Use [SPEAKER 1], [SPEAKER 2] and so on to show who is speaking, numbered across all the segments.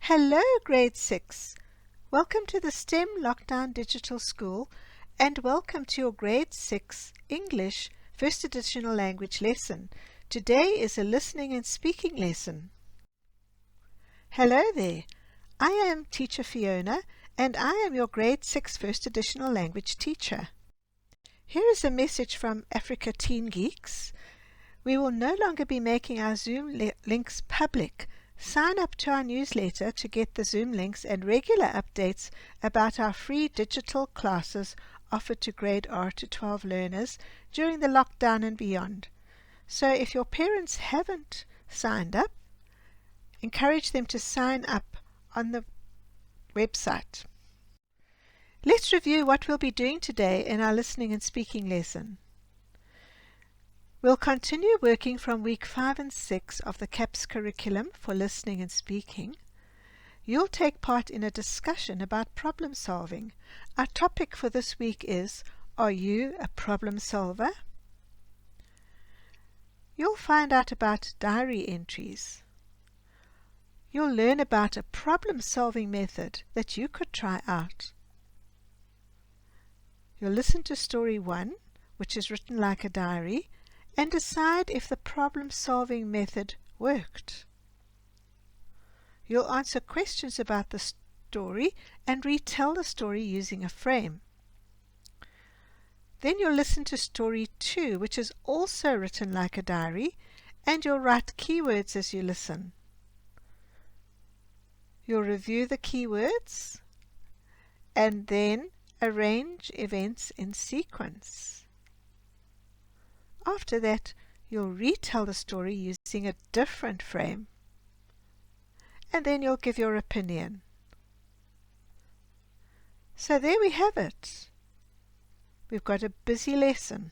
[SPEAKER 1] Hello, Grade 6. Welcome to the STEM Lockdown Digital School and welcome to your Grade 6 English First Additional Language lesson. Today is a listening and speaking lesson. Hello there. I am Teacher Fiona and I am your Grade 6 First Additional Language teacher. Here is a message from Africa Teen Geeks. We will no longer be making our Zoom links public. Sign up to our newsletter to get the Zoom links and regular updates about our free digital classes offered to grade R to 12 learners during the lockdown and beyond. So if your parents haven't signed up, encourage them to sign up on the website. Let's review what we'll be doing today in our listening and speaking lesson. We'll continue working from week 5 and 6 of the CAPS curriculum for listening and speaking. You'll take part in a discussion about problem solving. Our topic for this week is, are you a problem solver? You'll find out about diary entries. You'll learn about a problem solving method that you could try out. You'll listen to story 1, which is written like a diary, and decide if the problem-solving method worked. You'll answer questions about the story and retell the story using a frame. Then you'll listen to story 2, which is also written like a diary, and you'll write keywords as you listen. You'll review the keywords and then arrange events in sequence. After that, you'll retell the story using a different frame, and then you'll give your opinion. So there we have it. We've got a busy lesson.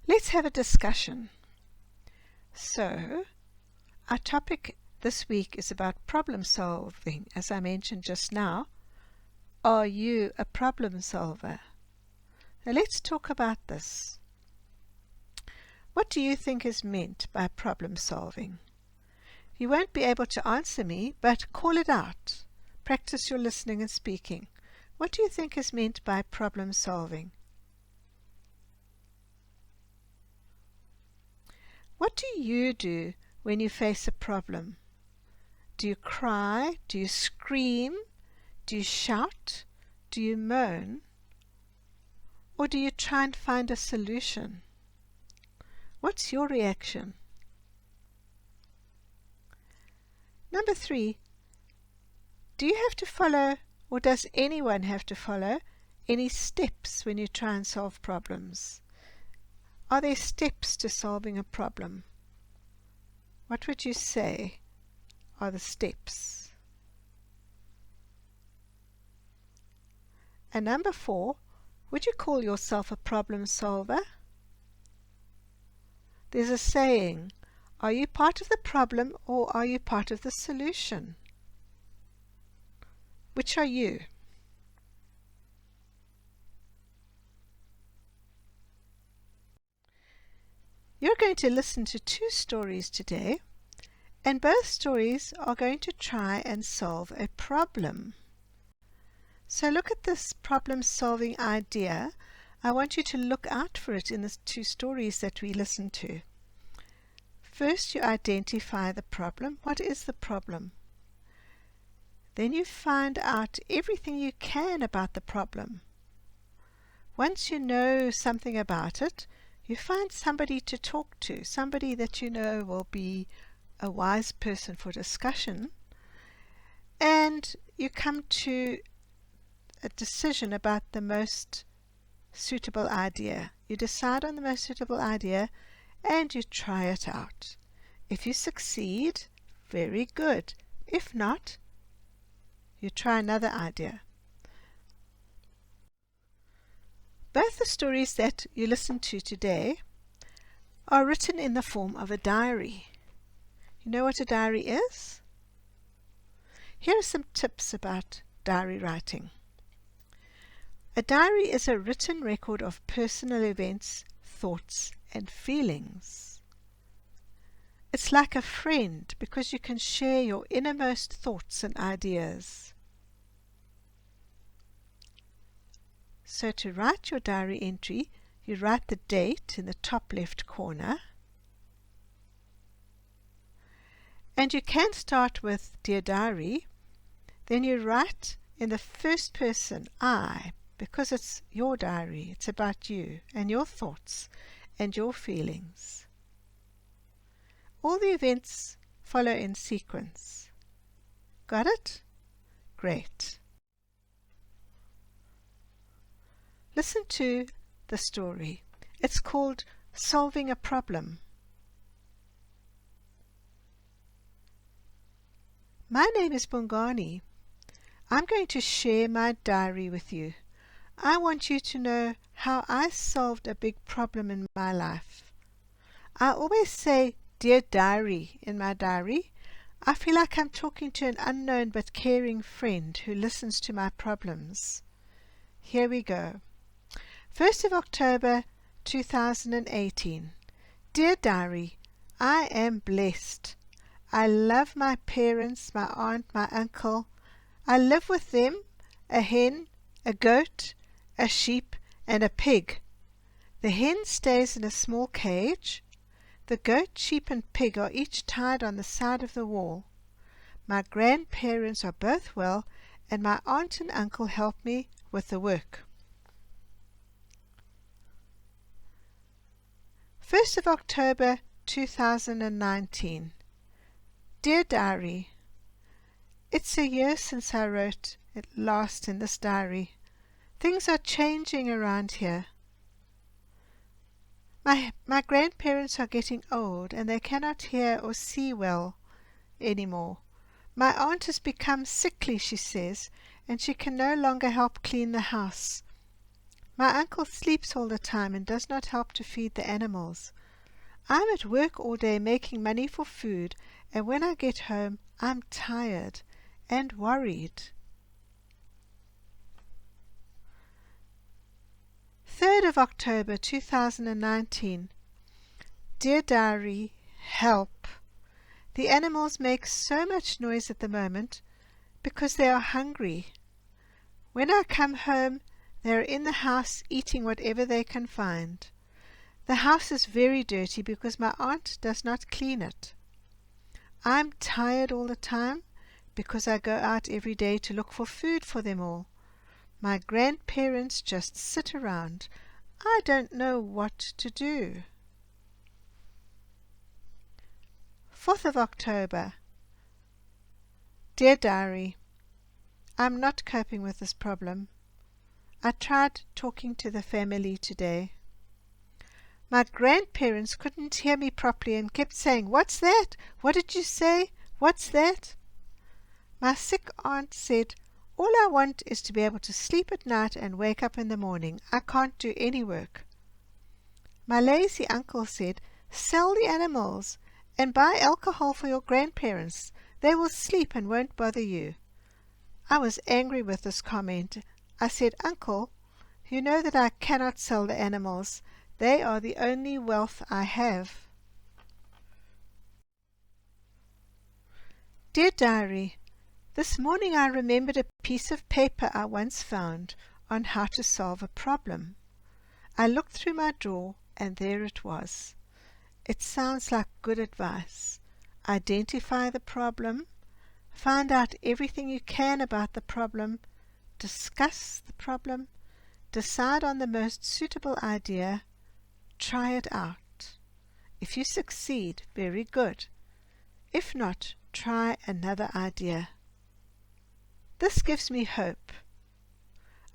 [SPEAKER 1] Let's have a discussion. So, our topic this week is about problem solving, as I mentioned just now. Are you a problem solver? Now let's talk about this. What do you think is meant by problem solving? You won't be able to answer me, but call it out. Practice your listening and speaking. What do you think is meant by problem solving? What do you do when you face a problem? Do you cry? Do you scream? Do you shout? Do you moan? Or do you try and find a solution? What's your reaction? Number 3, do you have to follow, or does anyone have to follow, any steps when you try and solve problems? Are there steps to solving a problem? What would you say are the steps? And number 4, would you call yourself a problem solver? There's a saying, are you part of the problem or are you part of the solution? Which are you? You're going to listen to 2 stories today, and both stories are going to try and solve a problem. So look at this problem-solving idea. I want you to look out for it in the 2 stories that we listened to. First, you identify the problem. What is the problem? Then you find out everything you can about the problem. Once you know something about it, you find somebody to talk to, somebody that you know will be a wise person for discussion, and you come to a decision about the most suitable idea. You decide on the most suitable idea and you try it out. If you succeed, very good. If not, you try another idea. Both the stories that you listened to today are written in the form of a diary. You know what a diary is? Here are some tips about diary writing. A diary is a written record of personal events, thoughts, and feelings. It's like a friend because you can share your innermost thoughts and ideas. So to write your diary entry, you write the date in the top left corner. And you can start with Dear Diary. Then you write in the first person, I, because it's your diary. It's about you and your thoughts and your feelings. All the events follow in sequence. Got it? Great. Listen to the story. It's called Solving a Problem. My name is Bongani. I'm going to share my diary with you. I want you to know how I solved a big problem in my life. I always say, Dear Diary, in my diary. I feel like I'm talking to an unknown but caring friend who listens to my problems. Here we go. 1st of October 2018. Dear Diary, I am blessed. I love my parents, my aunt, my uncle. I live with them, a hen, a goat, a sheep, and a pig. The hen stays in a small cage. The goat, sheep, and pig are each tied on the side of the wall. My grandparents are both well, and my aunt and uncle help me with the work. 1st of October 2019. Dear Diary, it's a year since I wrote it last in this diary. Things are changing around here. My grandparents are getting old and they cannot hear or see well anymore. My aunt has become sickly, she says, and she can no longer help clean the house. My uncle sleeps all the time and does not help to feed the animals. I'm at work all day making money for food, and when I get home I'm tired and worried. 3rd of October 2019. Dear Diary, help. The animals make so much noise at the moment because they are hungry. When I come home, they are in the house eating whatever they can find. The house is very dirty because my aunt does not clean it. I'm tired all the time because I go out every day to look for food for them all. My grandparents just sit around. I don't know what to do. 4th of October. Dear Diary, I'm not coping with this problem. I tried talking to the family today. My grandparents couldn't hear me properly and kept saying, "What's that? What did you say? What's that?" My sick aunt said, "All I want is to be able to sleep at night and wake up in the morning. I can't do any work." My lazy uncle said, "Sell the animals and buy alcohol for your grandparents. They will sleep and won't bother you." I was angry with this comment. I said, "Uncle, you know that I cannot sell the animals. They are the only wealth I have." Dear Diary, this morning I remembered a piece of paper I once found on how to solve a problem. I looked through my drawer and there it was. It sounds like good advice. Identify the problem, find out everything you can about the problem, discuss the problem, decide on the most suitable idea, try it out. If you succeed, very good. If not, try another idea. This gives me hope.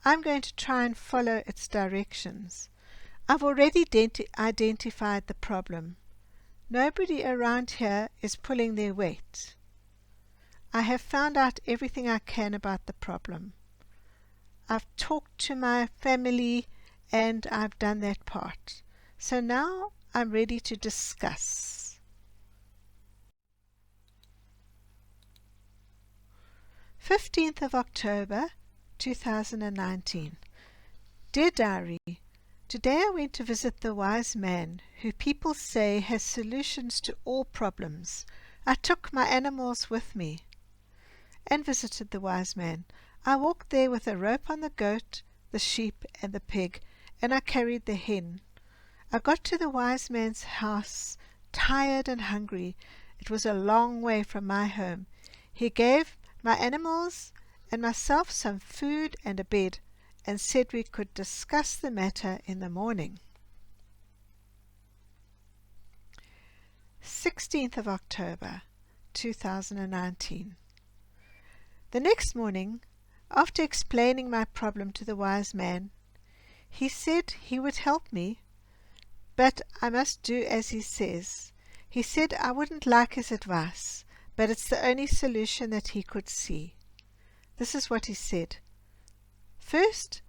[SPEAKER 1] I'm going to try and follow its directions. I've already identified the problem. Nobody around here is pulling their weight. I have found out everything I can about the problem. I've talked to my family and I've done that part. So now I'm ready to discuss. 15th of October 2019. Dear Diary, Today I went to visit the wise man who people say has solutions to all problems. I took my animals with me and visited the wise man. I walked there with a rope on the goat, the sheep, and the pig, and I carried the hen. I got to the wise man's house, tired and hungry. It was a long way from my home. He gave my animals and myself some food and a bed, and said we could discuss the matter in the morning. 16th of October, 2019. The next morning, after explaining my problem to the wise man, he said he would help me, but I must do as he says. He said I wouldn't like his advice, but it's the only solution that he could see. This is what he said. First,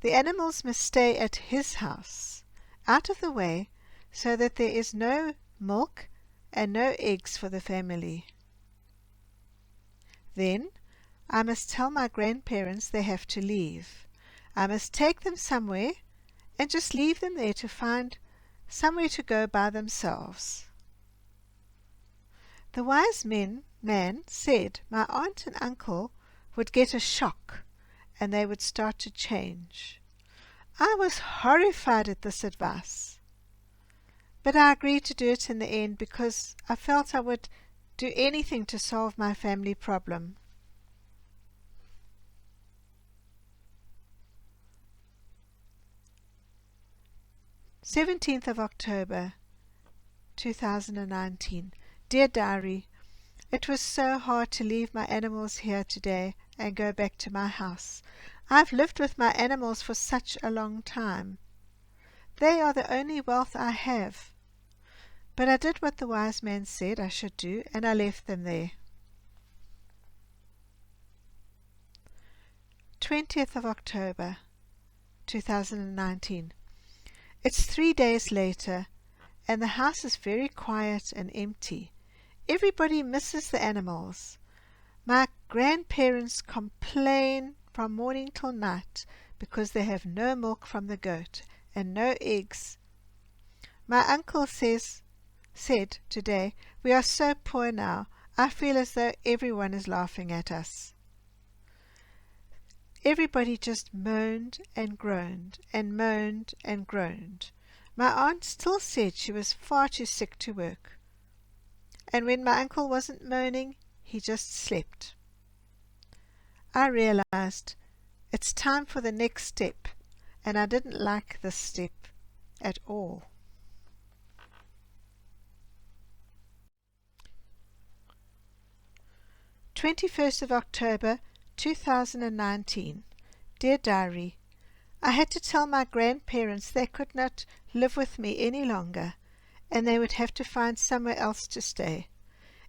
[SPEAKER 1] the animals must stay at his house, out of the way, so that there is no milk and no eggs for the family. Then, I must tell my grandparents they have to leave. I must take them somewhere and just leave them there to find somewhere to go by themselves. The wise man said my aunt and uncle would get a shock and they would start to change. I was horrified at this advice, but I agreed to do it in the end because I felt I would do anything to solve my family problem. Seventeenth of October, 2019. Dear Diary, it was so hard to leave my animals here today and go back to my house. I've lived with my animals for such a long time. They are the only wealth I have. But I did what the wise man said I should do, and I left them there. 20th of October, 2019. It's 3 days later, and the house is very quiet and empty. Everybody misses the animals. My grandparents complain from morning till night because they have no milk from the goat and no eggs. My uncle said today, we are so poor now, I feel as though everyone is laughing at us. Everybody just moaned and groaned and moaned and groaned. My aunt still said she was far too sick to work. And when my uncle wasn't moaning, he just slept. I realized it's time for the next step, and I didn't like this step at all. "21st of October, 2019. Dear Diary, I had to tell my grandparents they could not live with me any longer, and they would have to find somewhere else to stay.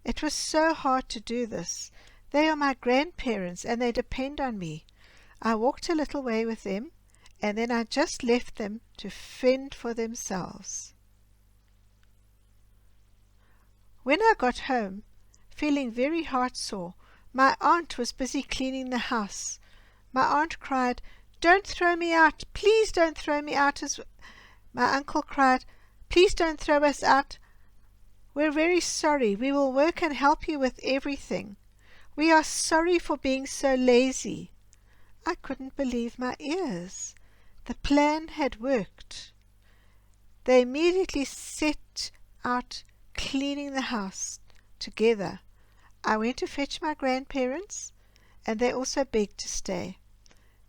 [SPEAKER 1] It was so hard to do this. They are my grandparents, and they depend on me. I walked a little way with them, and then I just left them to fend for themselves. When I got home, feeling very heartsore, my aunt was busy cleaning the house. My aunt cried, 'Don't throw me out! Please don't throw me out!' My uncle cried, 'Please don't throw us out. We're very sorry. We will work and help you with everything. We are sorry for being so lazy.' I couldn't believe my ears. The plan had worked. They immediately set out cleaning the house together. I went to fetch my grandparents, and they also begged to stay.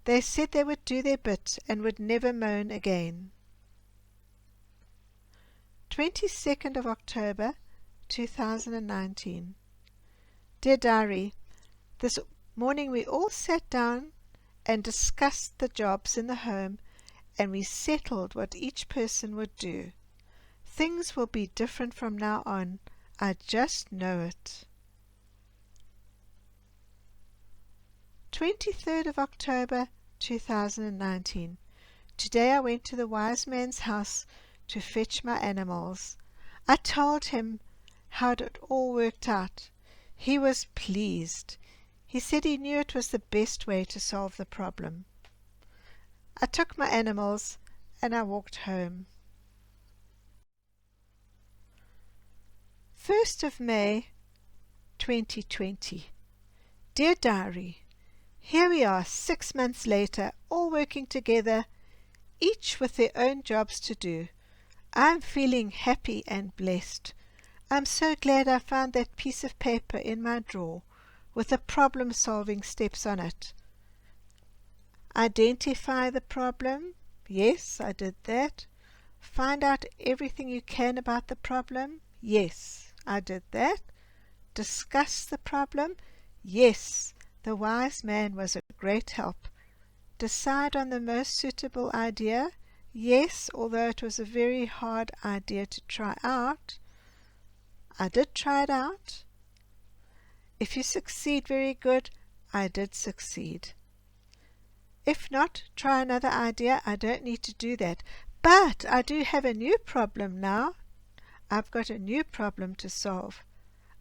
[SPEAKER 1] They said they would do their bit and would never moan again. 22nd of October, 2019. Dear Diary, this morning we all sat down and discussed the jobs in the home, and we settled what each person would do. Things will be different from now on. I just know it. 23rd of October, 2019. Today I went to the wise man's house to fetch my animals. I told him how it all worked out. He was pleased. He said he knew it was the best way to solve the problem. I took my animals and I walked home. 1st of May 2020. Dear Diary, here we are 6 months later, all working together, each with their own jobs to do. I'm feeling happy and blessed. I'm so glad I found that piece of paper in my drawer with the problem-solving steps on it. Identify the problem. Yes, I did that. Find out everything you can about the problem. Yes, I did that. Discuss the problem. Yes, the wise man was a great help. Decide on the most suitable idea. Yes, although it was a very hard idea to try out. I did try it out. If you succeed, very good. I did succeed. If not, try another idea. I don't need to do that. But I do have a new problem now. I've got a new problem to solve.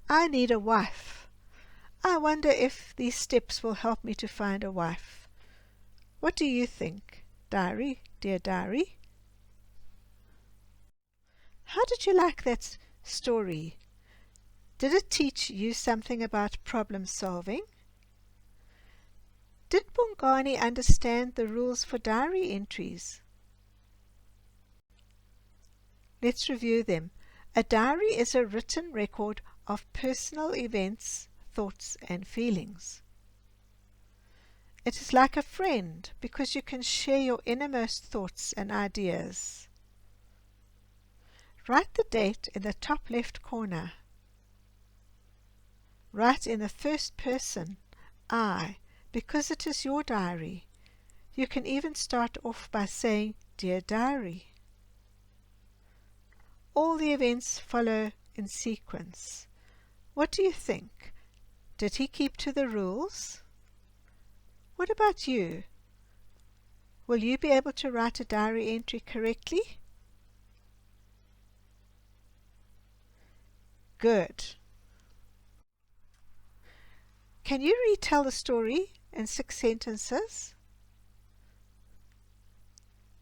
[SPEAKER 1] I need a wife. I wonder if these steps will help me to find a wife. What do you think, Diary, dear Diary? How did you like that story? Did it teach you something about problem solving? Did Bongani understand the rules for diary entries? Let's review them. A diary is a written record of personal events, thoughts and feelings. It is like a friend because you can share your innermost thoughts and ideas. Write the date in the top left corner. Write in the first person, I, because it is your diary. You can even start off by saying, Dear Diary. All the events follow in sequence. What do you think? Did he keep to the rules? What about you? Will you be able to write a diary entry correctly? Good. Can you retell the story in 6 sentences?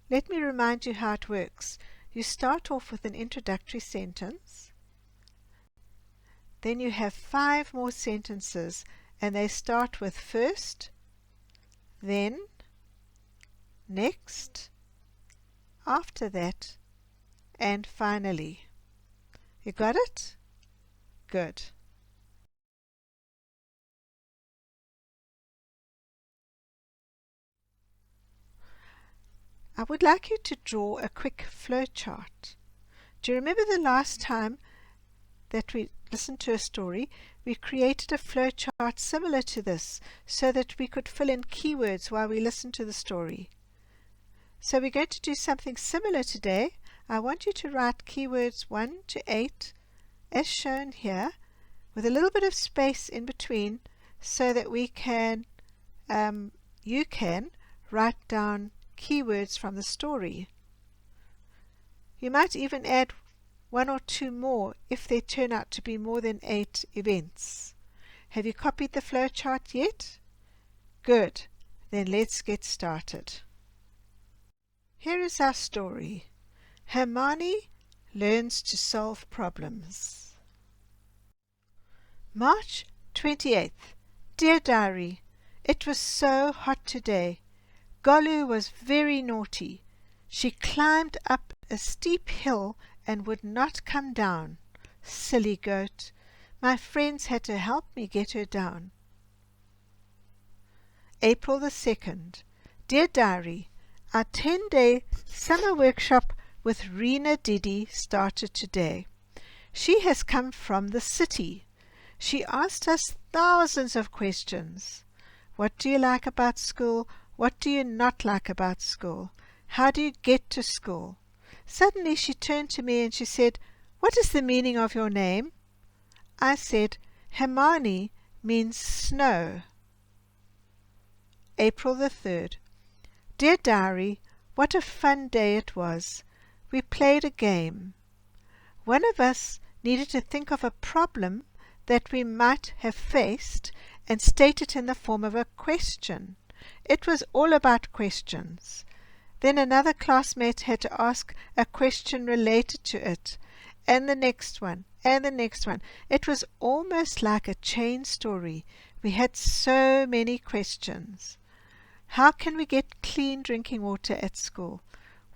[SPEAKER 1] Let me remind you how it works. You start off with an introductory sentence. Then you have 5 more sentences and they start with first, then, next, after that, and finally. You got it? Good. I would like you to draw a quick flowchart. Do you remember the last time that we listened to a story? We created a flowchart similar to this so that we could fill in keywords while we listened to the story. So we're going to do something similar today. I want you to write keywords 1 to 8 as shown here with a little bit of space in between so that we can, you can write down keywords from the story. You might even add 1 or 2 more if they turn out to be more than 8 events. Have you copied the flowchart yet? Good. Then let's get started. Here is our story. Hermione learns to solve problems. March 28th. Dear Diary, it was so hot today. Golu was very naughty. She climbed up a steep hill and would not come down. Silly goat. My friends had to help me get her down. April the 2nd. Dear Diary, our 10-day summer workshop with Rena Diddy started today. She has come from the city. She asked us thousands of questions. What do you like about school? What do you not like about school? How do you get to school? Suddenly she turned to me and she said, What is the meaning of your name? I said, Hermione means snow. April the 3rd. Dear Diary, what a fun day it was. We played a game. One of us needed to think of a problem that we might have faced and state it in the form of a question. It was all about questions. Then another classmate had to ask a question related to it, and the next one, and the next one. It was almost like a chain story. We had so many questions. How can we get clean drinking water at school?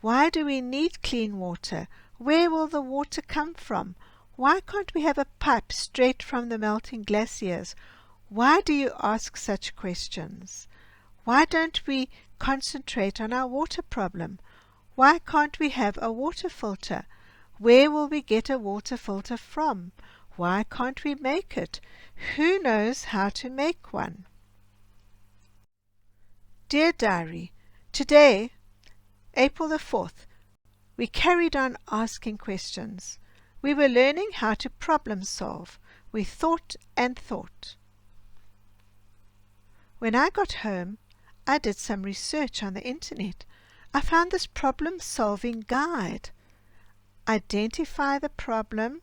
[SPEAKER 1] Why do we need clean water? Where will the water come from? Why can't we have a pipe straight from the melting glaciers? Why do you ask such questions? Why don't we concentrate on our water problem? Why can't we have a water filter? Where will we get a water filter from? Why can't we make it? Who knows how to make one? Dear Diary, today, April the 4th, we carried on asking questions. We were learning how to problem solve. We thought and thought. When I got home, I did some research on the internet. I found this problem-solving guide. Identify the problem,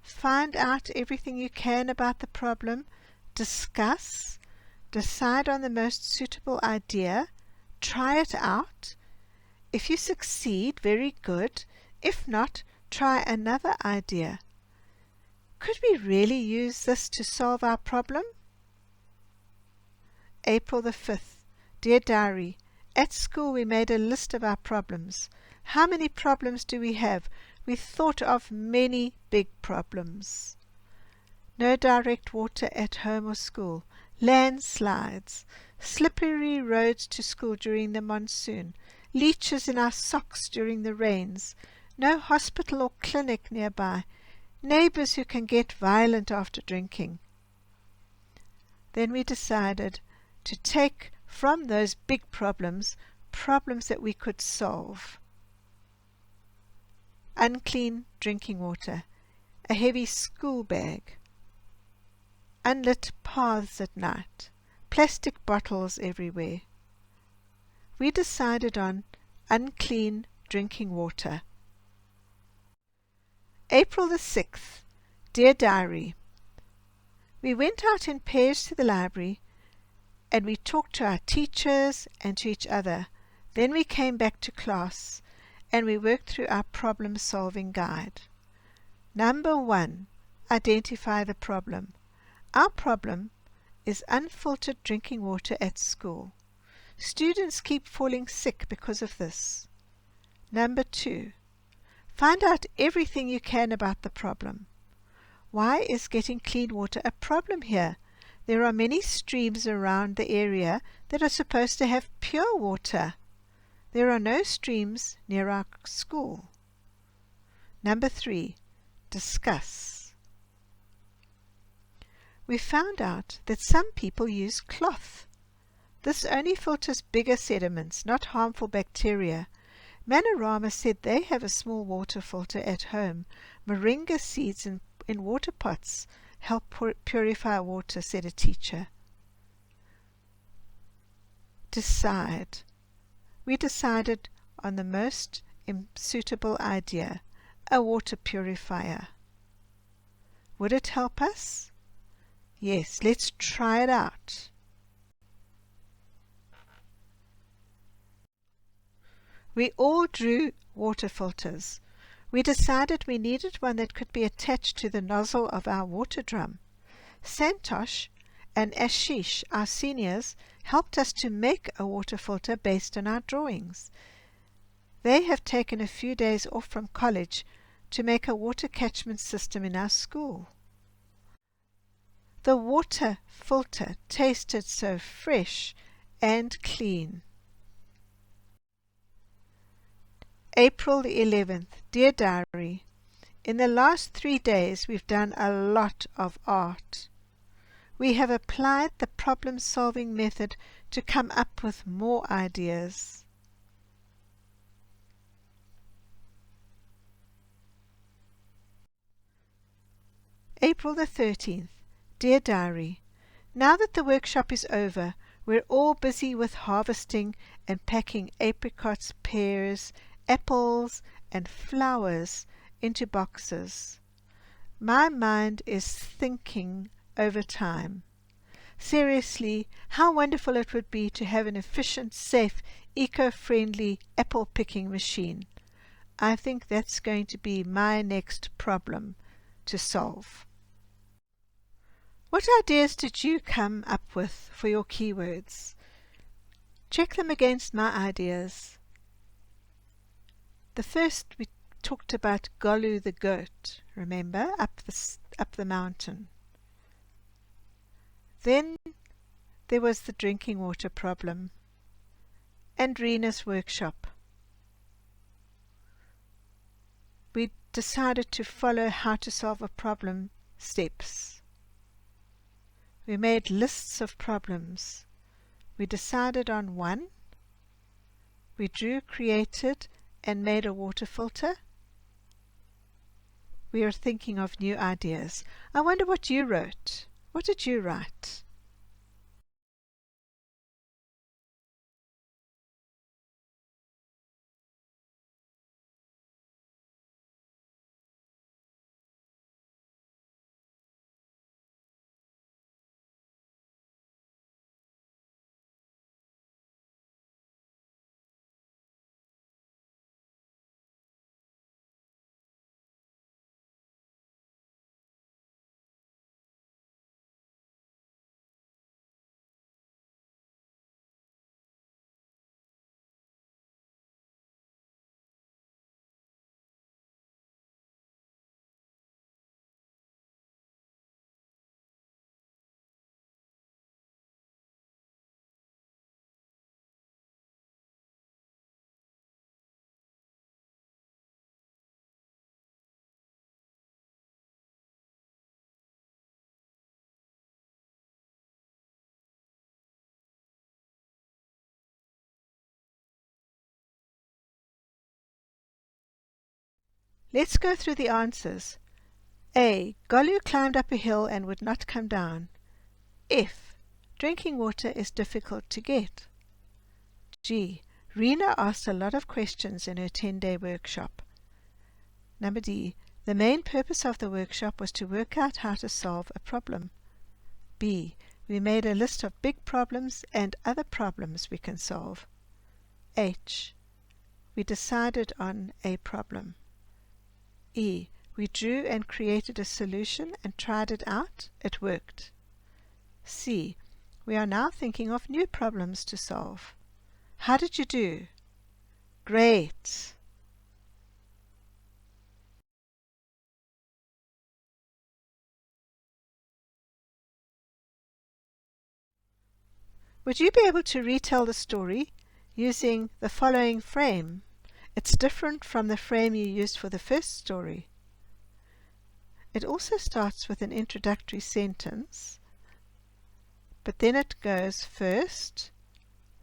[SPEAKER 1] find out everything you can about the problem, discuss, decide on the most suitable idea, try it out. If you succeed, very good. If not, try another idea. Could we really use this to solve our problem? April the 5th. Dear Diary, at school we made a list of our problems. How many problems do we have? We thought of many big problems. No direct water at home or school. Landslides. Slippery roads to school during the monsoon. Leeches in our socks during the rains. No hospital or clinic nearby. Neighbours who can get violent after drinking. Then we decided to take from those big problems, problems that we could solve. Unclean drinking water, a heavy school bag, unlit paths at night, plastic bottles everywhere. We decided on unclean drinking water. April the 6th. Dear Diary, we went out in pairs to the library and we talked to our teachers and to each other. Then we came back to class and we worked through our problem-solving guide. Number 1, identify the problem. Our problem is unfiltered drinking water at school. Students keep falling sick because of this. Number 2, find out everything you can about the problem. Why is getting clean water a problem here? There are many streams around the area that are supposed to have pure water. There are no streams near our school. Number 3, discuss. We found out that some people use cloth. This only filters bigger sediments, not harmful bacteria. Manorama said they have a small water filter at home. Moringa seeds in water pots help purify water, said a teacher. Decide. We decided on the most suitable idea, a water purifier. Would it help us? Yes, let's try it out. We all drew water filters. We decided we needed one that could be attached to the nozzle of our water drum. Santosh and Ashish, our seniors, helped us to make a water filter based on our drawings. They have taken a few days off from college to make a water catchment system in our school. The water filter tasted so fresh and clean. April the 11th. Dear Diary, in the last 3 days we've done a lot of art. We have applied the problem-solving method to come up with more ideas. April the 13th. Dear Diary, now that the workshop is over, we're all busy with harvesting and packing apricots, pears, apples and flowers into boxes. My mind is thinking over time. Seriously, how wonderful it would be to have an efficient, safe, eco-friendly apple picking machine. I think that's going to be my next problem to solve. What ideas did you come up with for your keywords? Check them against my ideas. The first we talked about Golu the goat, remember, up the mountain. Then there was the drinking water problem and Rena's workshop. We decided to follow how to solve a problem steps. We made lists of problems. We decided on one. We drew, created, and made a water filter. We are thinking of new ideas. I wonder what you wrote. What did you write? Let's go through the answers. A. Golu climbed up a hill and would not come down. F. Drinking water is difficult to get. G. Rena asked a lot of questions in her 10-day workshop. Number D. The main purpose of the workshop was to work out how to solve a problem. B. We made a list of big problems and other problems we can solve. H. We decided on a problem. E. We drew and created a solution and tried it out. It worked. C. We are now thinking of new problems to solve. How did you do? Great! Would you be able to retell the story using the following frame? It's different from the frame you used for the first story. It also starts with an introductory sentence, but then it goes first,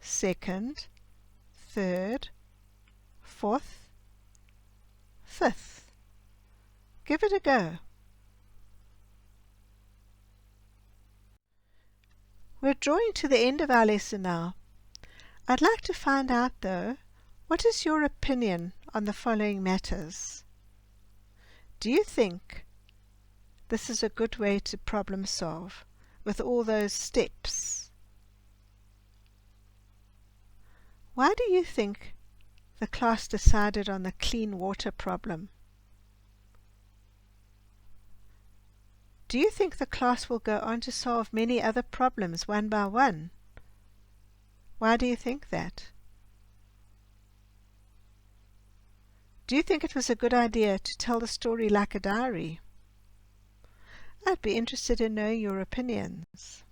[SPEAKER 1] second, third, fourth, fifth. Give it a go. We're drawing to the end of our lesson now. I'd like to find out, though, what is your opinion on the following matters? Do you think this is a good way to problem solve with all those steps? Why do you think the class decided on the clean water problem? Do you think the class will go on to solve many other problems one by one? Why do you think that? Do you think it was a good idea to tell the story like a diary? I'd be interested in knowing your opinions.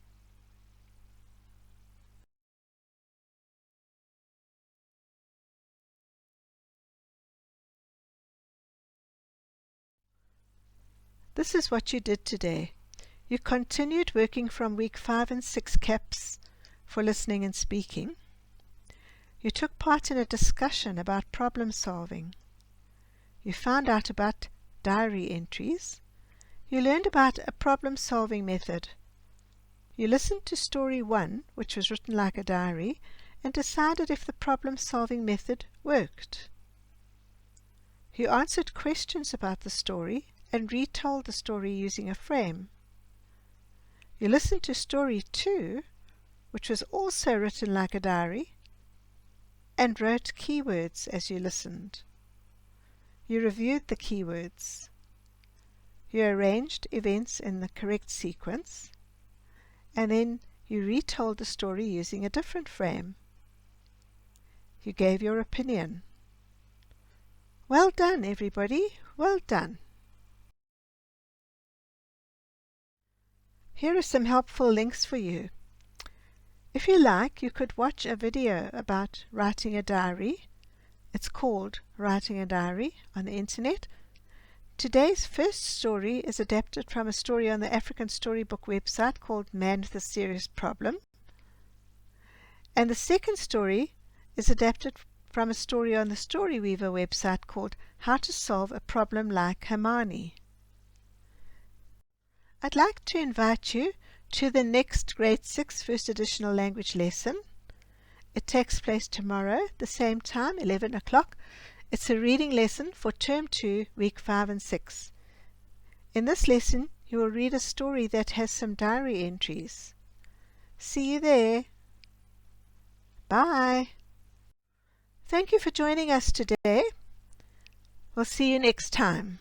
[SPEAKER 1] This is what you did today. You continued working from week 5 and 6 caps for listening and speaking. You took part in a discussion about problem solving. You found out about diary entries. You learned about a problem solving method. You listened to story 1, which was written like a diary, and decided if the problem solving method worked. You answered questions about the story and retold the story using a frame. You listened to story 2, which was also written like a diary, and wrote keywords as you listened. You reviewed the keywords. You arranged events in the correct sequence, and then you retold the story using a different frame. You gave your opinion. Well done, everybody. Well done. Here are some helpful links for you. If you like, you could watch a video about writing a diary. It's called Writing a Diary on the internet. Today's first story is adapted from a story on the African Storybook website called Man with a Serious Problem. And the second story is adapted from a story on the Storyweaver website called How to Solve a Problem Like Hermione. I'd like to invite you to the next Grade 6 First Additional Language lesson. It takes place tomorrow, the same time, 11 o'clock. It's a reading lesson for Term 2, Week 5 and 6. In this lesson, you will read a story that has some diary entries. See you there. Bye. Thank you for joining us today. We'll see you next time.